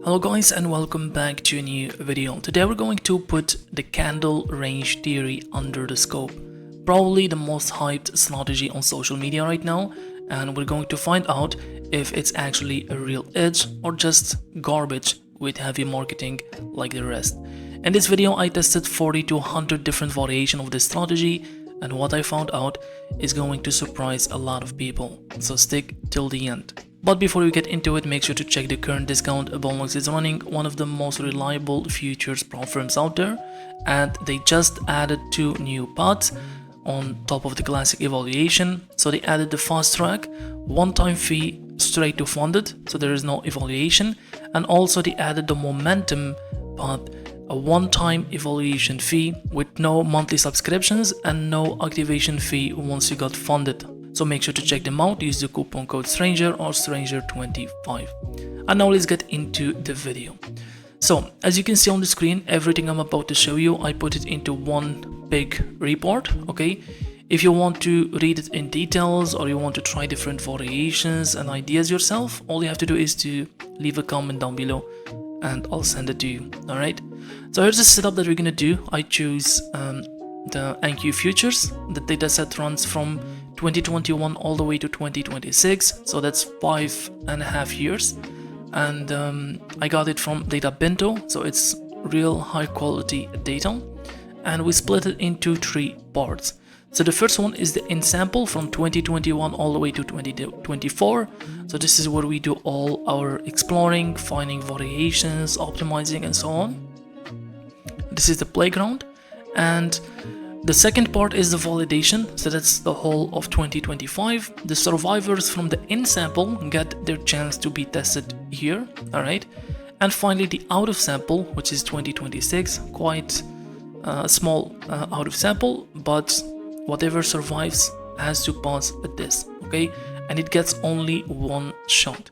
Hello guys and welcome back to a new video. Today we're going to put the candle range theory under the scope. Probably the most hyped strategy on social media right now, and we're going to find out if it's actually a real edge or just garbage with heavy marketing like the rest. In this video I tested 40 to 100 different variations of this strategy, and what I found out is going to surprise a lot of people, so stick till the end. But before we get into it, make sure to check the current discount. Ballmax is running one of the most reliable futures platforms out there, and they just added 2 new pods on top of the classic evaluation. So they added the fast track, one-time fee straight to funded, so there is no evaluation, and also they added the momentum pod, a one-time evaluation fee with no monthly subscriptions and no activation fee once you got funded. So make sure to check them out. Use the coupon code STRANGER or STRANGER25. And now let's get into the video. So as you can see on the screen, everything I'm about to show you, I put it into one big report. Okay, if you want to read it in details or you want to try different variations and ideas yourself, all you have to do is to leave a comment down below and I'll send it to you. All right, so here's the setup that we're gonna do. I choose the NQ futures. The dataset runs from 2021 all the way to 2026, so that's 5.5 years, and I got it from Data Bento, so it's real high quality data, and we split it into 3 parts. So the first one is the in sample from 2021 all the way to 2024. So this is where we do all our exploring, finding variations, optimizing, and so on. This is the playground. And the second part is the validation, so that's the whole of 2025. The survivors from the in sample get their chance to be tested here, alright? And finally the out of sample, which is 2026, quite small out of sample, but whatever survives has to pass a test, okay? And it gets only one shot.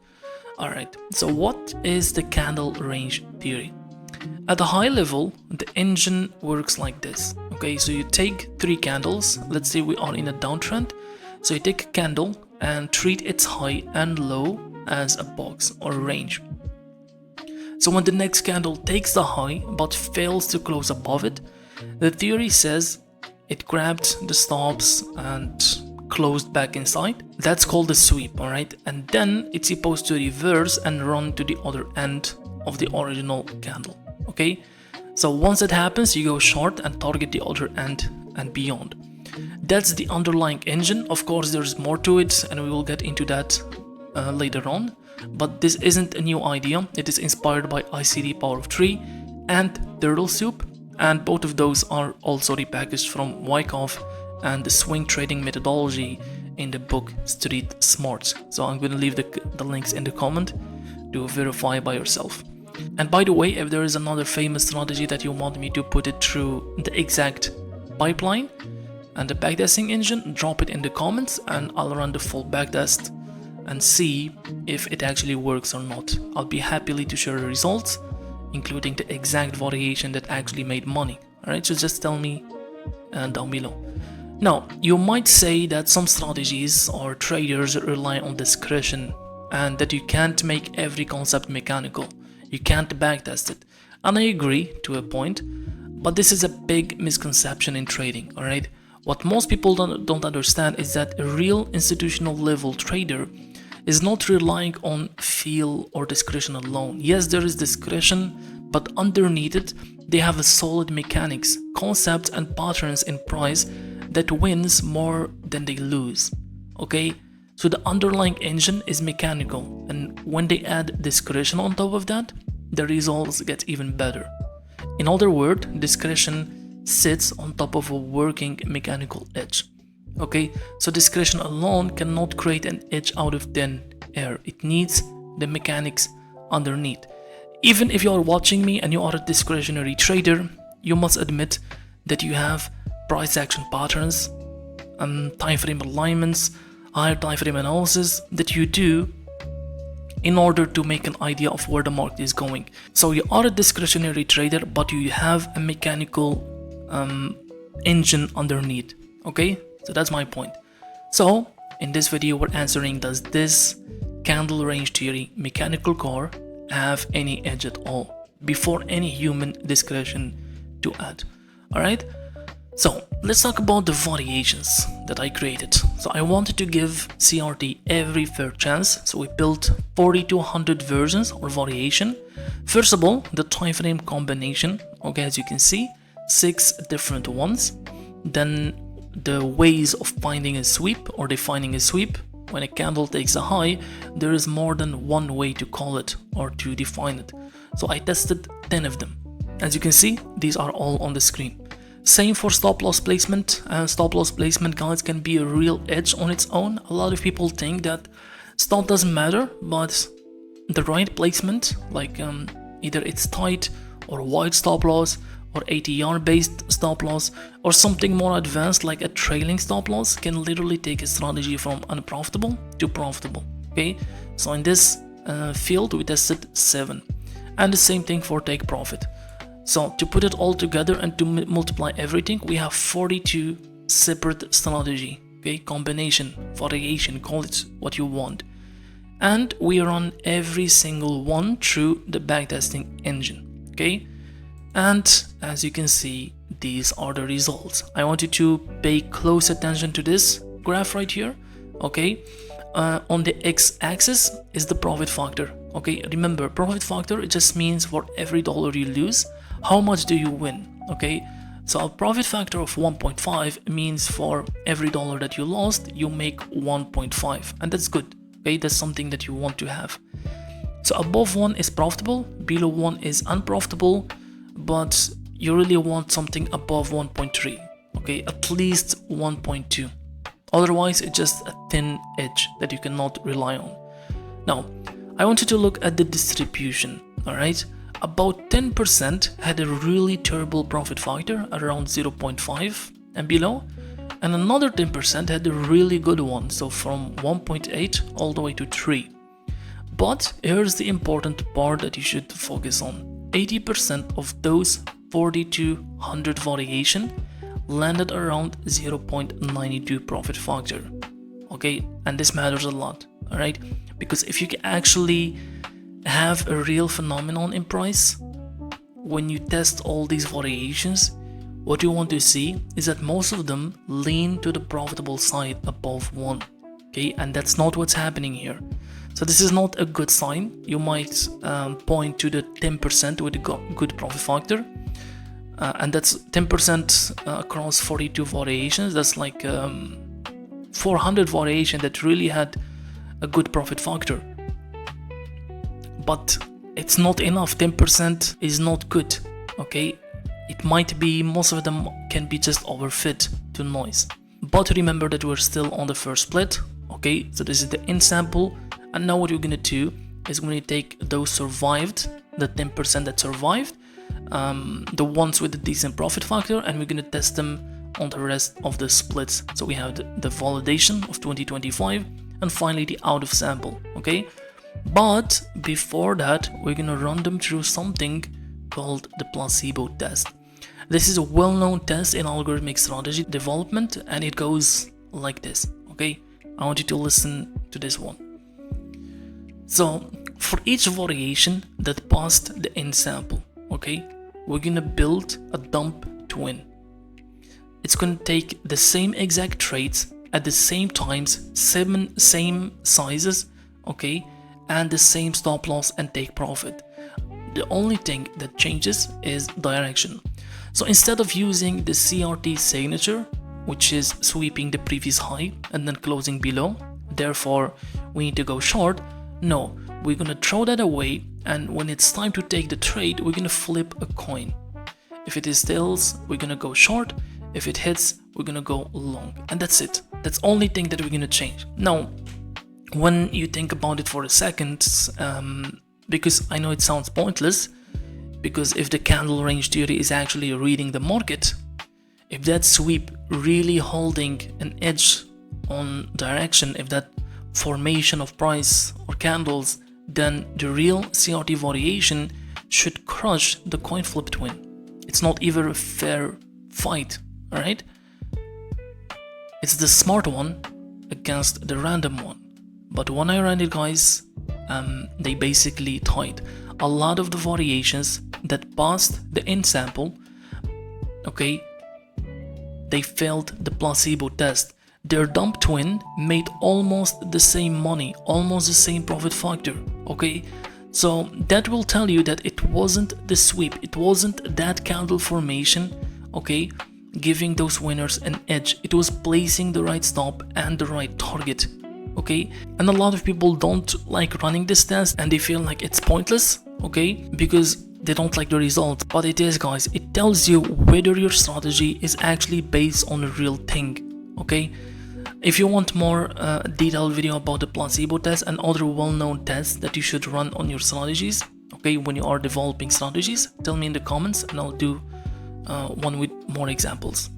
Alright, so what is the candle range theory? At a high level, the engine works like this. Okay, so you take 3 candles. Let's say we are in a downtrend. So you take a candle and treat its high and low as a box or a range. So when the next candle takes the high but fails to close above it, the theory says it grabbed the stops and closed back inside. That's called a sweep, alright? And then it's supposed to reverse and run to the other end of the original candle. Okay, so once that happens, you go short and target the other end and beyond. That's the underlying engine. Of course, there's more to it, and we will get into that later on. But this isn't a new idea. It is inspired by ICD Power of 3 and Turtle Soup, and both of those are also repackaged from Wyckoff and the swing trading methodology in the book Street Smarts. So I'm going to leave the links in the comment to verify by yourself. And by the way, if there is another famous strategy that you want me to put it through the exact pipeline and the backtesting engine, drop it in the comments and I'll run the full backtest and see if it actually works or not. I'll be happily to share the results, including the exact variation that actually made money. Alright, so just tell me down below. Now, you might say that some strategies or traders rely on discretion and that you can't make every concept mechanical. You can't backtest it, and I agree to a point, but this is a big misconception in trading, alright? What most people don't understand is that a real institutional level trader is not relying on feel or discretion alone. Yes, there is discretion, but underneath it, they have a solid mechanics, concepts, and patterns in price that wins more than they lose, okay? So the underlying engine is mechanical, and when they add discretion on top of that, the results get even better. In other words, discretion sits on top of a working mechanical edge. Okay, so discretion alone cannot create an edge out of thin air. It needs the mechanics underneath. Even if you are watching me and you are a discretionary trader, you must admit that you have price action patterns, time frame alignments, higher time frame analysis that you do in order to make an idea of where the market is going. So you are a discretionary trader, but you have a mechanical engine underneath. Okay, so that's my point. So in this video we're answering, does this candle range theory mechanical core have any edge at all before any human discretion to add. Alright, so let's talk about the variations that I created. So I wanted to give CRT every fair chance, so we built 40 to 100 versions or variation. First of all, the time frame combination, okay, as you can see, 6 different ones. Then the ways of finding a sweep or defining a sweep. When a candle takes a high, there is more than one way to call it or to define it. So I tested 10 of them. As you can see, these are all on the screen. Same for stop loss placement. Stop loss placement, guys, can be a real edge on its own. A lot of people think that stop doesn't matter, but the right placement, like either it's tight or wide stop loss or ATR based stop loss or something more advanced like a trailing stop loss, can literally take a strategy from unprofitable to profitable. Okay, so in this field we tested 7, and the same thing for take profit. So to put it all together and to multiply everything, we have 42 separate strategy, okay, combination, variation, call it what you want, and we run every single one through the backtesting engine. Okay, and as you can see, these are the results. I want you to pay close attention to this graph right here. Okay, on the x-axis is the profit factor. Okay, remember, profit factor, it just means for every dollar you lose, how much do you win? Okay, so a profit factor of 1.5 means for every dollar that you lost, you make 1.5, and that's good. Okay, that's something that you want to have. So above 1 is profitable, below 1 is unprofitable, but you really want something above 1.3. Okay, at least 1.2. Otherwise, it's just a thin edge that you cannot rely on. Now, I want you to look at the distribution. All right, about 10% had a really terrible profit factor around 0.5 and below, and another 10% had a really good one, so from 1.8 all the way to 3. But here's the important part that you should focus on. 80% of those 40 to 100 variation landed around 0.92 profit factor. Okay, and this matters a lot. All right, because if you can actually have a real phenomenon in price, when you test all these variations, what you want to see is that most of them lean to the profitable side above 1. Okay, and that's not what's happening here. So this is not a good sign. You might point to the 10% with a good profit factor, and that's 10% across 42 variations. That's like 400 variation that really had a good profit factor. But it's not enough. 10% is not good. Okay, it might be, most of them can be just overfit to noise. But remember that we're still on the first split. Okay, so this is the in sample, and now what you're gonna do is going to take those survived, the 10% that survived, the ones with the decent profit factor, and we're gonna test them on the rest of the splits. So we have the validation of 2025 and finally the out of sample. Okay, but before that we're gonna run them through something called the placebo test. This is a well-known test in algorithmic strategy development, and it goes like this. Okay, I want you to listen to this one. So for each variation that passed the in sample, okay, we're gonna build a dump to win. It's gonna take the same exact trades at the same times, 7 same sizes, okay, and the same stop loss and take profit. The only thing that changes is direction. So instead of using the CRT signature, which is sweeping the previous high and then closing below, therefore we need to go short, no, we're gonna throw that away, and when it's time to take the trade, we're gonna flip a coin. If it is tails, we're gonna go short. If it hits, we're gonna go long, and that's it. That's the only thing that we're gonna change. Now, when you think about it for a second, because I know it sounds pointless, because if the candle range theory is actually reading the market, if that sweep really holding an edge on direction, if that formation of price or candles, then the real CRT variation should crush the coin flip to win. It's not even a fair fight, alright? It's the smart one against the random one. But when I ran it, guys, they basically tied. a lot of the variations that passed the in sample, okay, they failed the placebo test. Their dump twin made almost the same money, almost the same profit factor, okay? So that will tell you that it wasn't the sweep, it wasn't that candle formation, okay, giving those winners an edge. It was placing the right stop and the right target, okay? And a lot of people don't like running this test and they feel like it's pointless, okay, because they don't like the result. But it is, guys, it tells you whether your strategy is actually based on a real thing, okay? If you want more detailed video about the placebo test and other well-known tests that you should run on your strategies, okay, when you are developing strategies, tell me in the comments and I'll do one with more examples.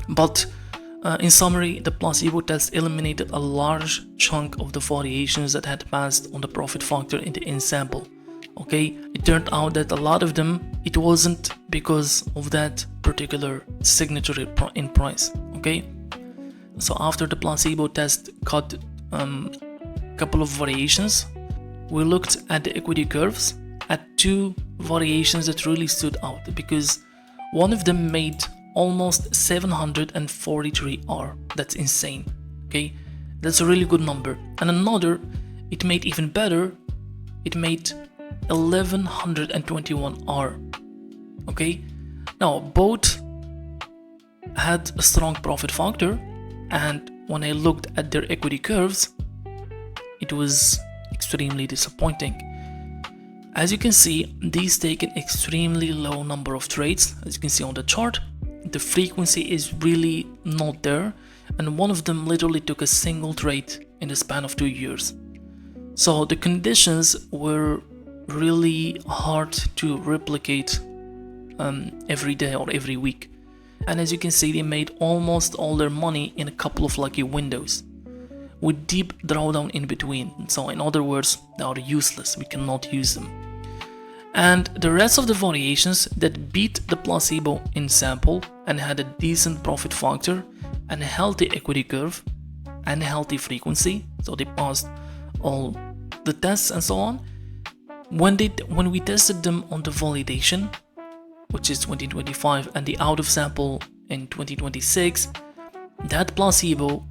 But in summary, the placebo test eliminated a large chunk of the variations that had passed on the profit factor in the in sample. Okay, it turned out that a lot of them, it wasn't because of that particular signature in price. Okay, so after the placebo test cut couple of variations, we looked at the equity curves at two variations that really stood out, because one of them made almost 743 R. That's insane. Okay, that's a really good number. And another, it made even better, it made 1121 R. Okay, now both had a strong profit factor, and when I looked at their equity curves, it was extremely disappointing. As you can see, these take an extremely low number of trades. As you can see on the chart, the frequency is really not there, and one of them literally took a single trade in the span of 2 years. So the conditions were really hard to replicate every day or every week. And as you can see, they made almost all their money in a couple of lucky windows with deep drawdown in between. So in other words, they are useless, we cannot use them. And the rest of the variations that beat the placebo in sample and had a decent profit factor and a healthy equity curve and a healthy frequency, so they passed all the tests and so on. When we tested them on the validation, which is 2025, and the out of sample in 2026, that placebo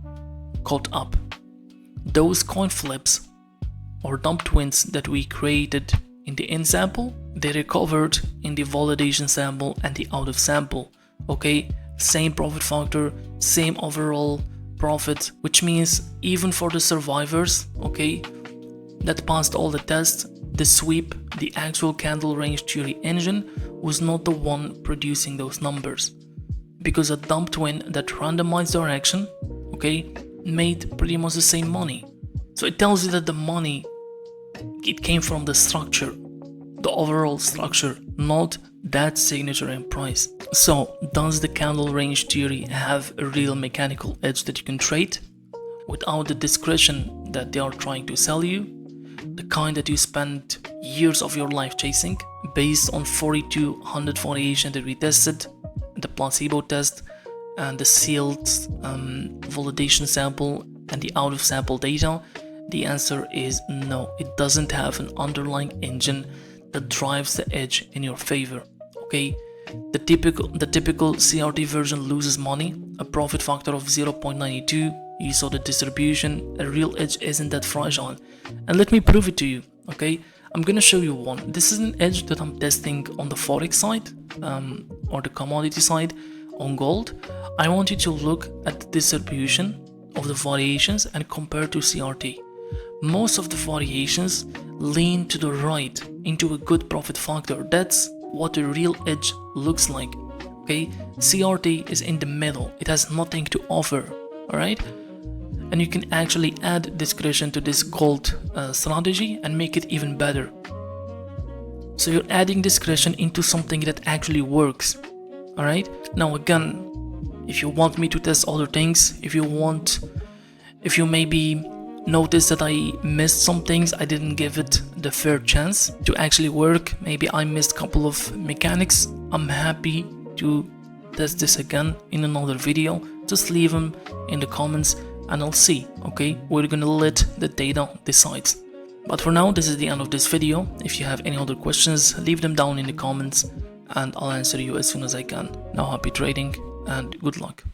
caught up. Those coin flips or dump twins that we created in the in sample, they recovered in the validation sample and the out of sample. Okay, same profit factor, same overall profit, which means even for the survivors, okay, that passed all the tests, the sweep, the actual candle range theory engine was not the one producing those numbers, because a dump twin that randomized direction, okay, made pretty much the same money. So it tells you that the money, it came from the structure, the overall structure, not that signature in price. So does the candle range theory have a real mechanical edge that you can trade without the discretion that they are trying to sell you? The kind that you spend years of your life chasing, based on 4200 variation that we tested, the placebo test and the sealed validation sample and the out of sample data? The answer is no. It doesn't have an underlying engine that drives the edge in your favor. Okay, the typical CRT version loses money, a profit factor of 0.92. You saw the distribution. A real edge isn't that fragile, and let me prove it to you. Okay, I'm gonna show you one. This is an edge that I'm testing on the forex side or the commodity side on gold. I want you to look at the distribution of the variations and compare to CRT. Most of the variations lean to the right into a good profit factor. That's what a real edge looks like. Okay, CRT is in the middle, it has nothing to offer. All right, and you can actually add discretion to this gold strategy and make it even better. So you're adding discretion into something that actually works. All right, now again, if you want me to test other things, if you maybe notice that I missed some things, I didn't give it the fair chance to actually work, maybe I missed a couple of mechanics, I'm happy to test this again in another video. Just leave them in the comments and I'll see. Okay, we're gonna let the data decide. But for now, this is the end of this video. If you have any other questions, leave them down in the comments and I'll answer you as soon as I can. Now happy trading and good luck.